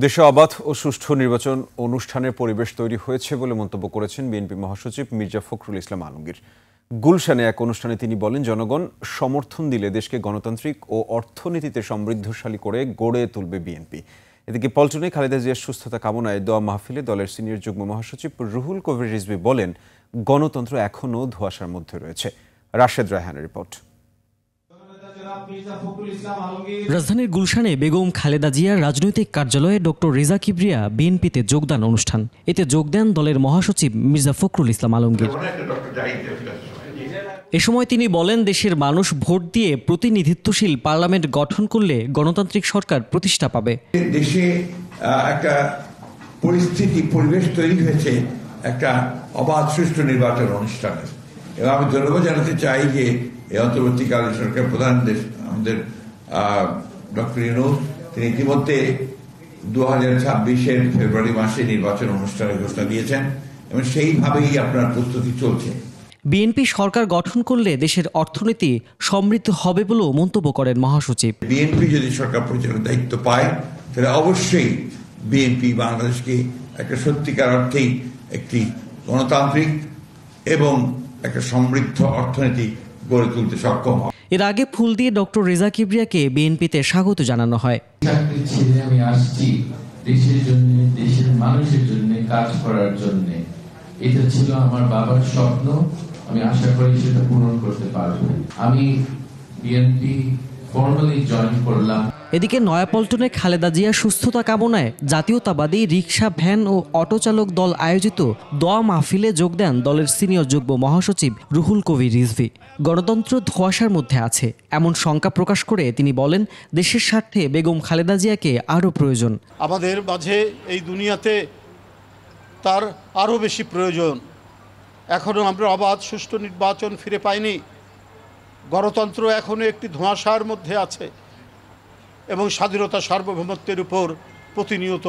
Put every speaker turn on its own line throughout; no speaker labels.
দেশে অবাধ ও সুষ্ঠু নির্বাচন অনুষ্ঠানের পরিবেশ তৈরি হয়েছে বলে মন্তব্য করেছেন বিএনপি মহাসচিব মির্জা ফখরুল ইসলাম আলমগীর। গুলশানে এক অনুষ্ঠানে তিনি বলেন, জনগণ সমর্থন দিলে দেশকে গণতান্ত্রিক ও অর্থনীতিতে সমৃদ্ধশালী করে গড়ে তুলবে বিএনপি। এদিকে পল্টনে খালেদা জিয়ার সুস্থতা কামনায় দোয়া মাহফিলে দলের সিনিয়র যুগ্ম মহাসচিব রুহুল কবির রিজভী বলেন, গণতন্ত্র এখনও ধোঁয়াশার মধ্যে রয়েছে। রাশেদ রায়হানের রিপোর্ট।
রাজধানীর গুলশানে বেগম খালেদা জিয়ার রাজনৈতিক কার্যালয়ে ডক্টর রেজা কিবরিয়া বিএনপিতে যোগদান অনুষ্ঠান। এতে যোগ দেন দলের মহাসচিব মির্জা ফখরুল ইসলাম আলমগীর। এ সময় তিনি বলেন, দেশের মানুষ ভোট দিয়ে প্রতিনিধিত্বশীল পার্লামেন্ট গঠন করলে গণতান্ত্রিক সরকার প্রতিষ্ঠা পাবে।
দেশে একটা পরিবেশ তৈরি হয়েছে একটা অবাধ সুষ্ঠু নির্বাচন অনুষ্ঠানের, এবং আমি ধন্যবাদ জানাতে চাই যে এই অন্তর্বর্তীকালীন সরকার প্রধান আমাদের ডক্টর ইউনূস, তিনি ইতিমধ্যে 2026-এর ফেব্রুয়ারি মাসে নির্বাচন অনুষ্ঠানের ঘোষণা দিয়েছেন এবং সেইভাবেই আপনার প্রস্তুতি চলছে।
বিএনপি সরকার গঠন করলে দেশের অর্থনীতি সমৃদ্ধ হবে বলেও মন্তব্য করেন মহাসচিব।
বিএনপি যদি সরকার পরিচালনার দায়িত্ব পায়, তাহলে অবশ্যই বিএনপি বাংলাদেশকে একটা সত্যিকার অর্থেই একটি গণতান্ত্রিক এবং একটা সমৃদ্ধ অর্থনীতি গড়ে তুলতে সক্ষম হয়।
এর আগে ফুল দিয়ে ডক্টর রেজা কিবরিয়াকে বিএনপিতে স্বাগত জানানো হয়।
আমি আসছি দেশের জন্য, দেশের মানুষের জন্য কাজ করার জন্য। এটা ছিল আমার বাবার স্বপ্ন, আমি আশা করি সেটা পূরণ করতে পারবো। আমি বিএনপি ফর্মালি জয়েন করলাম।
এদিকে নয়াপল্টনে খালেদা জিয়ার সুস্থতা কামনায় জাতীয়তাবাদী রিকশা, ভ্যান ও অটো চালক দল আয়োজিত দোয়া মাহফিলে যোগ দেন দলের সিনিয়র যুগ্ম মহাসচিব রুহুল কবির রিজভী। গণতন্ত্র ধোঁয়াশার মধ্যে আছে এমন শঙ্কা প্রকাশ করে তিনি বলেন, দেশের স্বার্থে বেগম খালেদা জিয়াকে আরও প্রয়োজন।
আমাদের মাঝে এই দুনিয়াতে তার আরও বেশি প্রয়োজন। এখনও আমরা অবাধ সুষ্ঠু নির্বাচন ফিরে পাইনি। গণতন্ত্র এখনও একটি ধোঁয়াশার মধ্যে আছে এবং স্বাধীনতা সার্বভৌমত্বের উপর প্রতিনিয়ত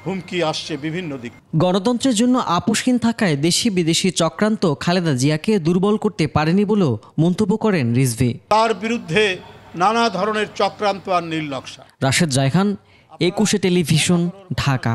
হুমকি আসছে বিভিন্ন দিক।
গণতন্ত্রের জন্য আপোষহীন থাকায় দেশি বিদেশি চক্রান্ত খালেদা জিয়াকে দুর্বল করতে পারেনি বলেও মন্তব্য করেন রিজভী।
তার বিরুদ্ধে নানা ধরনের চক্রান্ত আর নীল নকশা।
রাশেদ রায়হান, 21 টেলিভিশন, ঢাকা।